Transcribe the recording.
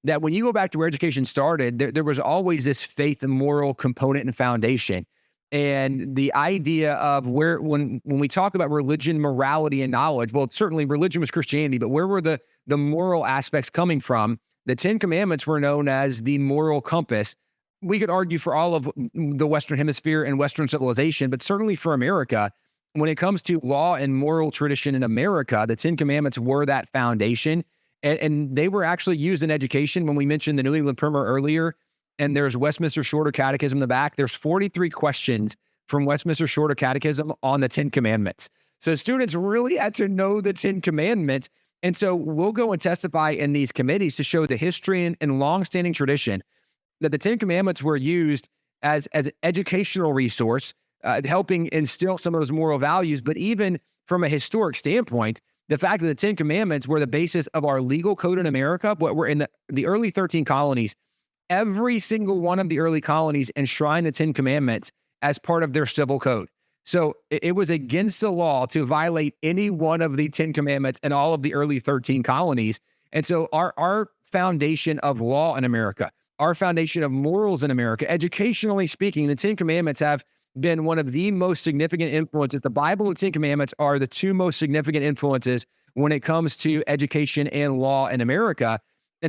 that when you go back to where education started, there was always this faith and moral component and foundation. And the idea of when we talk about religion, morality, and knowledge, well, certainly religion was Christianity, but where were the moral aspects coming from? The Ten Commandments were known as the moral compass. We could argue for all of the Western Hemisphere and Western civilization, but certainly for America, when it comes to law and moral tradition in America, the Ten Commandments were that foundation. And they were actually used in education. When we mentioned the New England Primer earlier, and there's Westminster Shorter Catechism in the back, there's 43 questions from Westminster Shorter Catechism on the Ten Commandments. So students really had to know the Ten Commandments. And so we'll go and testify in these committees to show the history and longstanding tradition that the Ten Commandments were used as an educational resource, helping instill some of those moral values. But even from a historic standpoint, the fact that the Ten Commandments were the basis of our legal code in America, but we're in the early 13 colonies. Every single one of the early colonies enshrined the Ten Commandments as part of their civil code. So it was against the law to violate any one of the Ten Commandments in all of the early 13 colonies. And so our foundation of law in America, our foundation of morals in America, educationally speaking, the Ten Commandments have been one of the most significant influences. The Bible and Ten Commandments are the two most significant influences when it comes to education and law in America.